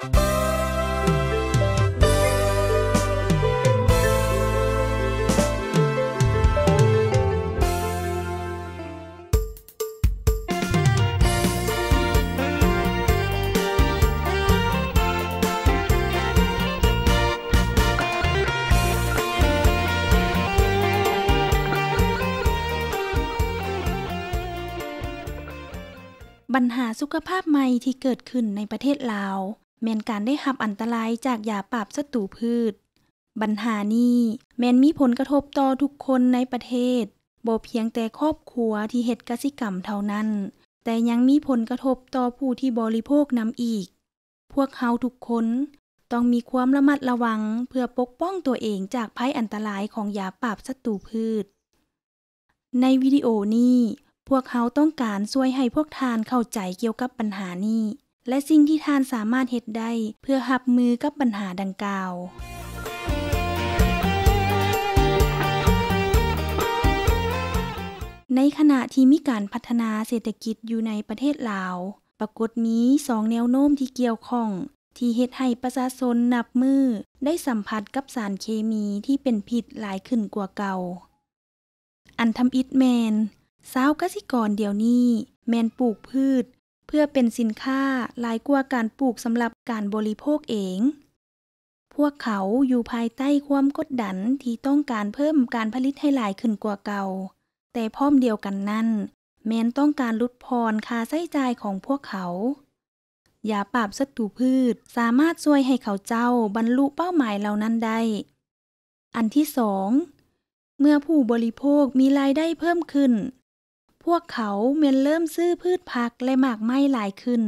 ปัญหาสุขภาพใหม่ที่เกิดขึ้นในประเทศลาวแม่นการได้รับอันตรายจากยาปราบศัตรูพืชปัญหานี้แม่นมีผลกระทบต่อทุกคนในประเทศบ่เพียงแต่ครอบครัวที่เฮ็ดกสิกรรมเท่านั้นแต่ยังมีผลกระทบต่อผู้ที่บริโภคนำอีกพวกเฮาทุกคนต้องมีความระมัดระวังเพื่อปกป้องตัวเองจากภัยอันตรายของยาปราบศัตรูพืชในวิดีโอนี้พวกเขาต้องการช่วยให้พวกทานเข้าใจเกี่ยวกับปัญหานี้และสิ่งที่ทานสามารถเฮ็ดได้เพื่อรับมือกับปัญหาดังกล่าวในขณะที่มีการพัฒนาเศรษฐกิจอยู่ในประเทศลาวปรากฏมี2แนวโน้มที่เกี่ยวข้องที่เฮ็ดให้ประชาชนนับมือได้สัมผัสกับสารเคมีที่เป็นพิษหลายขึ้นกว่าเก่าอันทำอิฐแมนชาวกสิกรเดี๋ยวนี้แม่นปลูกพืชเพื่อเป็นสินค้าหลายกว่าการปลูกสำหรับการบริโภคเองพวกเขาอยู่ภายใต้ความกดดันที่ต้องการเพิ่มการผลิตให้หลายขึ้นกว่าเก่าแต่พร้อมเดียวกันนั้นแม้นต้องการลดพรค่าใช้จ่ายของพวกเขายาปราบศัตรูพืชสามารถช่วยให้เขาเจ้าบรรลุเป้าหมายเหล่านั้นได้อันที่2เมื่อผู้บริโภคมีรายได้เพิ่มขึ้นพวกเขาแม่นเริ่มซื้อพืชผักและหมากไม้หลายขึ้น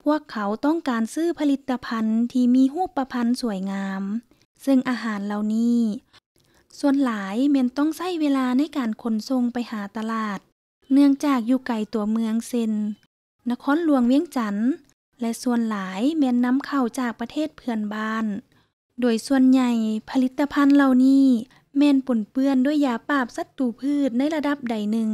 พวกเขาต้องการซื้อผลิตภัณฑ์ที่มีรูปพรรณสวยงามซึ่งอาหารเหล่านี้ส่วนหลายแม่นต้องใช้เวลาในการขนส่งไปหาตลาดเนื่องจากอยู่ไกลตัวเมืองเช่นนครหลวงเวียงจันทน์และส่วนหลายแม่นนำเข้าจากประเทศเพื่อนบ้านโดยส่วนใหญ่ผลิตภัณฑ์เหล่านี้แม่นปนเปื้อนด้วยยาปราบศัตรูพืชในระดับใดหนึ่ง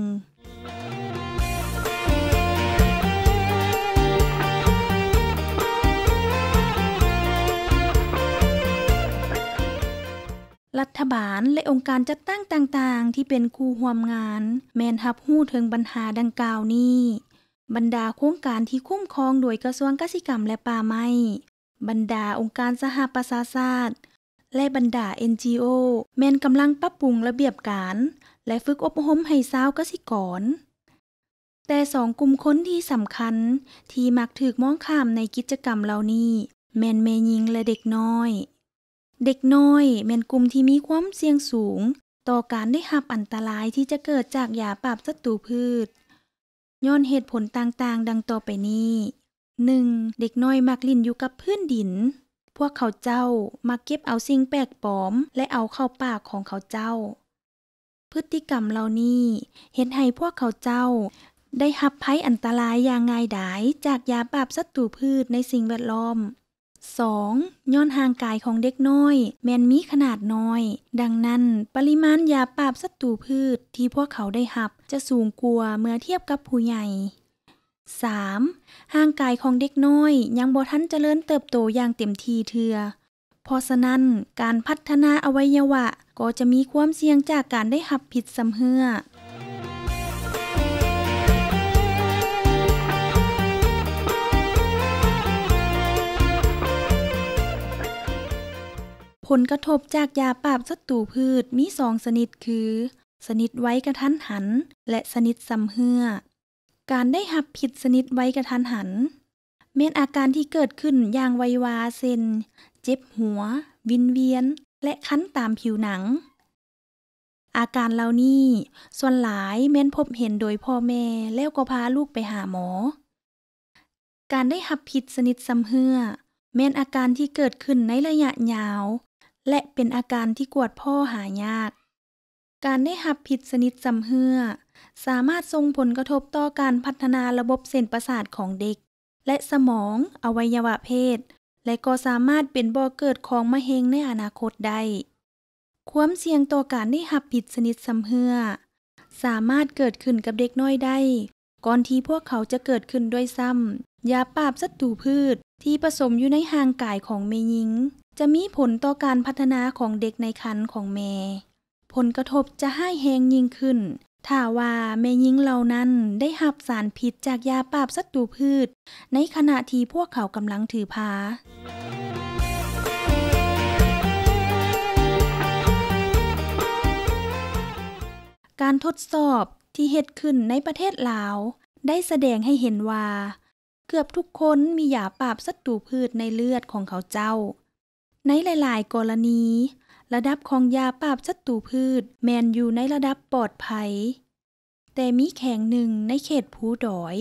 รัฐบาลและองค์การจัดตั้งต่างๆที่เป็นคู่ร่วมงานแม่นรับรู้ถึงปัญหาดังกล่าวนี้บรรดาโครงการที่คุ้มครองโดยกระทรวงเกษตรกรรมและป่าไม้บรรดาองค์การสหประชาชาติและบรรดา NGO แม่นกำลังปรับปรุงระเบียบการและฝึกอบรมให้ชาวเกษตรกรแต่2กลุ่มคนที่สำคัญที่มักถูกมองข้ามในกิจกรรมเหล่านี้แม่นแม่หญิงและเด็กน้อยเด็กน้อยแม่นกลุ่มที่มีความเสี่ยงสูงต่อการได้รับอันตรายที่จะเกิดจากยาปราบศัตรูพืชย้อนเหตุผลต่างๆดังต่อไปนี้ 1. เด็กน้อยมักเล่นอยู่กับพื้นดินพวกเขาเจ้ามักเก็บเอาสิ่งแปลกปลอมและเอาเข้าปากของเขาเจ้าพฤติกรรมเหล่านี้เฮ็ดให้พวกเขาเจ้าได้รับภัยอันตรายอย่างง่ายดายจากยาปราบศัตรูพืชในสิ่งแวดล้อม 2. ย้อนห่างกายของเด็กน้อยแม้นมีขนาดน้อยดังนั้นปริมาณยาปราบศัตรูพืชที่พวกเขาได้รับจะสูงกว่าเมื่อเทียบกับผู้ใหญ่ 3. ห่างกายของเด็กน้อยยังบ่ทันเจริญเติบโตอย่างเต็มที่เทื่อเพราะฉะนั้นการพัฒนาอวัยวะก็จะมีความเสี่ยงจากการได้รับพิษซ้ำเหื่อผลกระทบจากยาปราบศัตรูพืชมี2ชนิดคือชนิดไว้กระทันหันและชนิดซ้ำเหื่อการได้รับพิษชนิดไว้กระทันหันแม้นอาการที่เกิดขึ้นอย่างไววาเช่นเจ็บหัววิงเวียนและคันตามผิวหนังอาการเหล่านี้ส่วนหลายแม้นพบเห็นโดยพ่อแม่แล้วก็พาลูกไปหาหมอการได้รับพิษชนิดซ้ำเหื่อแม้นอาการที่เกิดขึ้นในระยะยาวและเป็นอาการที่กวดพ่อหายากการได้รับพิษชนิดซ้ำเหื่อสามารถส่งผลกระทบต่อการพัฒนาระบบเส้นประสาทของเด็กและสมองอวัยวะเพศและก็สามารถเป็นบ่อเกิดของมะเร็งในอนาคตได้ความเสี่ยงต่อการได้รับพิษชนิดซ้ำเหื่อสามารถเกิดขึ้นกับเด็กน้อยได้ก่อนที่พวกเขาจะเกิดขึ้นด้วยซ้ำยาปราบศัตรูพืช ที่ผสมอยู่ในร่างกายของแม่หญิงจะมีผลต่อการพัฒนาของเด็กในครรภ์ของแม่ผลกระทบจะร้ายแรงยิ่งขึ้นถ้าว่าแม่หญิงเหล่านั้นได้รับสารพิษจากยาปราบศัตรูพืชในขณะที่พวกเขากำลังถือผ้าการทดสอบที่เฮ็ดขึ้นในประเทศลาวได้แสดงให้เห็นว่าเกือบทุกคนมียาปราบศัตรูพืชในเลือดของเขาเจ้าในหลายๆกรณีระดับของยาปราบศัตรูพืชแม่นอยู่ในระดับปลอดภัยแต่มีแข่งหนึ่งในเขตภูดอย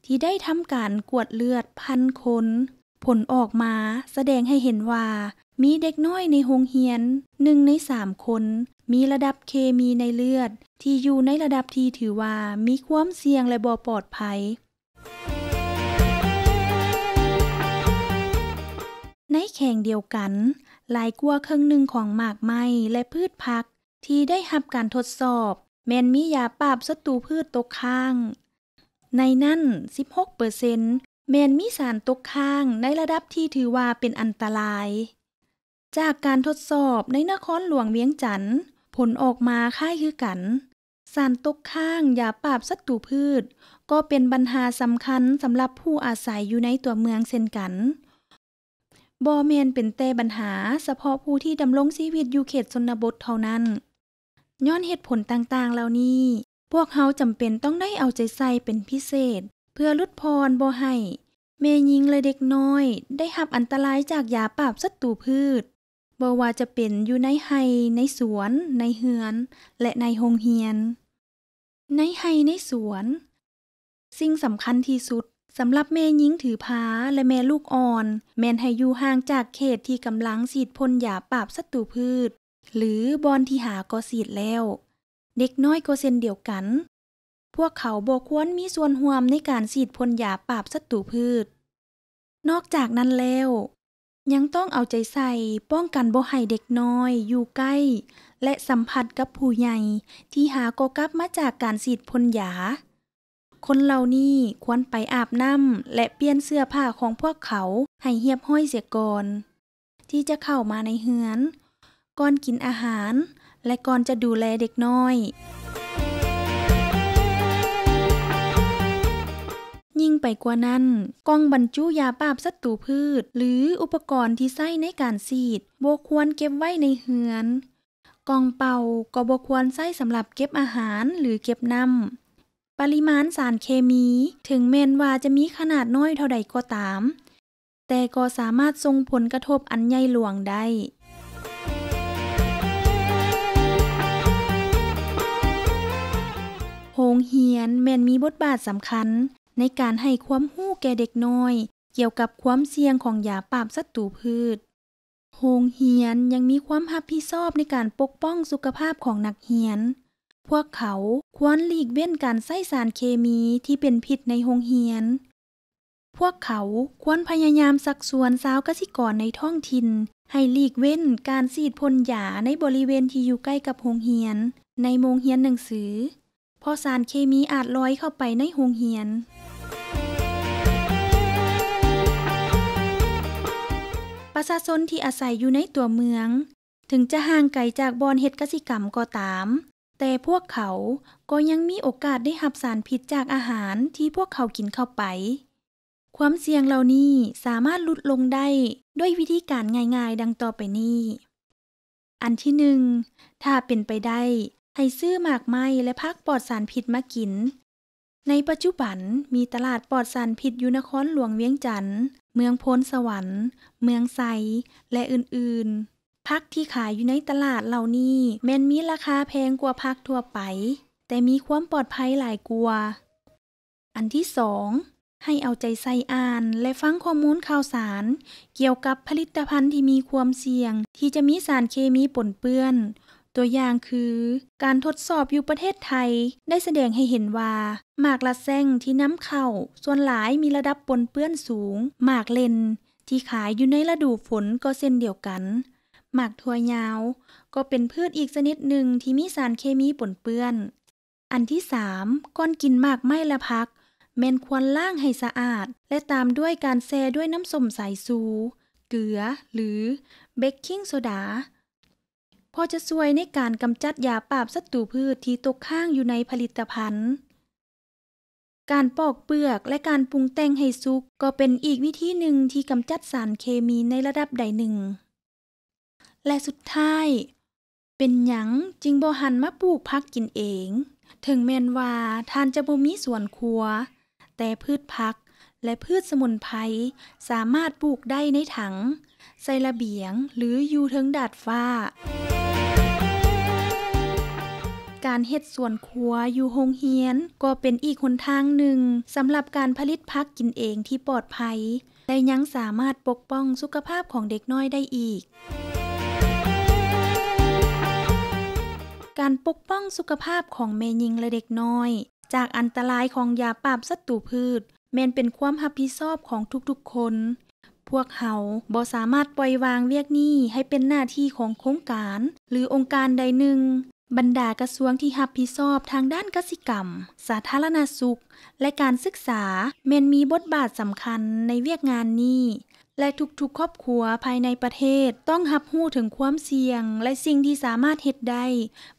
ที่ได้ทำการกวดเลือด1,000 คนผลออกมาแสดงให้เห็นว่ามีเด็กน้อยในโรงเรียน1 ใน 3 คนมีระดับเคมีในเลือดที่อยู่ในระดับที่ถือว่ามีความเสี่ยงและบ่ปลอดภัยในแข่งเดียวกันหลายกว่าครึ่งหนึ่งของหมากไม้และพืชผักที่ได้รับการทดสอบแม้นมียาปราบศัตรูพืชตกค้างในนั้น 16% แม้นมีสารตกค้างในระดับที่ถือว่าเป็นอันตรายจากการทดสอบในนครหลวงเวียงจันทน์ผลออกมาคล้ายคือกันสารตกค้างยาปราบศัตรูพืชก็เป็นปัญหาสำคัญสำหรับผู้อาศัยอยู่ในตัวเมืองเช่นกันบ่แม่นเป็นแต่ปัญหาเฉพาะผู้ที่ดำรงชีวิตอยู่เขตชนบทเท่านั้นย้อนเหตุผลต่างๆเหล่านี้พวกเขาจำเป็นต้องได้เอาใจใส่เป็นพิเศษเพื่อลดพรบ่ให้แม่หญิงและเด็กน้อยได้รับอันตรายจากยาปราบศัตรูพืชบ่ว่าจะเป็นอยู่ในไร่ในสวนในเรือนและในโรงเรียนในไร่ในสวนสิ่งสำคัญที่สุดสำหรับแม่หญิงถือผ้าและแม่ลูกอ่อนแม่นให้อยู่ห่างจากเขตที่กำลังฉีดพ่นยาปราบศัตรูพืชหรือบอนที่หาก็ฉีดแล้วเด็กน้อยก็เช่นเดียวกันพวกเขาบ่ควรมีส่วนร่วมในการฉีดพ่นยาปราบศัตรูพืชนอกจากนั้นแล้วยังต้องเอาใจใส่ป้องกันบ่ให้เด็กน้อยอยู่ใกล้และสัมผัสกับผู้ใหญ่ที่หาก็กลับมาจากการฉีดพ่นยาคนเหล่านี้ควรไปอาบน้ำและเปลี่ยนเสื้อผ้าของพวกเขาให้เรียบร้อยเสียก่อนที่จะเข้ามาในเรือนก่อนกินอาหารและก่อนจะดูแลเด็กน้อยยิ่งไปกว่านั้นกล่องบรรจุยาปราบศัตรูพืชหรืออุปกรณ์ที่ใช้ในการฉีดบ่ควรเก็บไว้ในเรือนกล่องเป่าก็บ่ควรใช้สำหรับเก็บอาหารหรือเก็บน้ำปริมาณสารเคมีถึงแม้นว่าจะมีขนาดน้อยเท่าใดก็ตามแต่ก็สามารถส่งผลกระทบอันใหญ่หลวงได้โรงเรียนแม่นมีบทบาทสำคัญในการให้ความรู้แก่เด็กน้อยเกี่ยวกับความเสี่ยงของยาปราบศัตรูพืชโรงเรียนยังมีความรับผิดชอบในการปกป้องสุขภาพของนักเรียนพวกเขาควรหลีกเว้นการใช้สารเคมีที่เป็นพิษในโรงเรียนพวกเขาควรพยายามชักชวนชาวเกษตรกรในท้องถิ่นให้หลีกเว้นการฉีดพ่นยาในบริเวณที่อยู่ใกล้กับโรงเรียนในโรงเรียนหนังสือเพราะสารเคมีอาจลอยเข้าไปในโรงเรียนประชาชนที่อาศัยอยู่ในตัวเมืองถึงจะห่างไกลจากบ่อนเฮ็ดกสิกรรมก็ตามแต่พวกเขาก็ยังมีโอกาสได้รับสารพิษจากอาหารที่พวกเขากินเข้าไปความเสี่ยงเหล่านี้สามารถลดลงได้ด้วยวิธีการง่ายๆดังต่อไปนี้อันที่ 1ถ้าเป็นไปได้ให้ซื้อหมากไม้และผักปลอดสารพิษมากินในปัจจุบันมีตลาดปลอดสารพิษอยู่นครหลวงเวียงจันทน์เมืองโพนสวรรค์เมืองไซและอื่นๆผักที่ขายอยู่ในตลาดเหล่านี้แม้นมีราคาแพงกว่าผักทั่วไปแต่มีความปลอดภัยหลายกว่าอันที่ 2ให้เอาใจใส่อ่านและฟังข้อมูลข่าวสารเกี่ยวกับผลิตภัณฑ์ที่มีความเสี่ยงที่จะมีสารเคมีปนเปื้อนตัวอย่างคือการทดสอบอยู่ประเทศไทยได้แสดงให้เห็นว่าหมากละแซงที่นำเข้าส่วนหลายมีระดับปนเปื้อนสูงหมากเลนที่ขายอยู่ในฤดูฝนก็เช่นเดียวกันหมากถั่วยาวก็เป็นพืชอีกชนิดหนึ่งที่มีสารเคมีปนเปื้อนอันที่ 3ก่อนกินหมากไม้และผัก แม่นควรล้างให้สะอาดและตามด้วยการแช่ด้วยน้ำส้มสายชูเกลือหรือเบกกิ้งโซดาพอจะช่วยในการกำจัดยาปราบศัตรูพืชที่ตกค้างอยู่ในผลิตภัณฑ์การปอกเปลือกและการปรุงแต่งให้สุกก็เป็นอีกวิธีหนึ่งที่กำจัดสารเคมีในระดับใดหนึ่งและสุดท้ายเป็นหยังจึงบ่หันมาปลูกผักกินเองถึงแม้นว่าท่านจะบ่มีสวนครัวแต่พืชผักและพืชสมุนไพรสามารถปลูกได้ในถังใส่ระเบียงหรืออยู่เทิงดาดฟ้าการเฮ็ดสวนครัวอยู่โรงเรียนก็เป็นอีกหนทางหนึ่งสำหรับการผลิตผักกินเองที่ปลอดภัยและยังสามารถปกป้องสุขภาพของเด็กน้อยได้อีกการปกป้องสุขภาพของแม่หญิงและเด็กน้อยจากอันตรายของยาปราบศัตรูพืชแม้นเป็นความรับผิดชอบของทุกๆคนพวกเฮาบ่สามารถปล่อยวางเวียกนี้ให้เป็นหน้าที่ของโครงการหรือองค์การใดหนึ่งบรรดากระทรวงที่รับผิดชอบทางด้านกสิกรรมสาธารณสุขและการศึกษาแม้นมีบทบาทสำคัญในเวียกงานนี้และทุกๆครอบครัวภายในประเทศต้องรับรู้ถึงความเสี่ยงและสิ่งที่สามารถเฮ็ดได้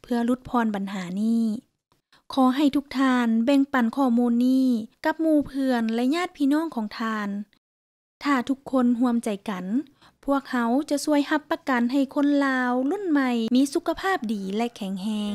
เพื่อลดพรปัญหานี้ขอให้ทุกท่านแบ่งปันข้อมูลนี้กับหมู่เพื่อนและญาติพี่น้องของท่านถ้าทุกคนร่วมใจกันพวกเขาจะช่วยรับประกันให้คนลาวรุ่นใหม่มีสุขภาพดีและแข็งแรง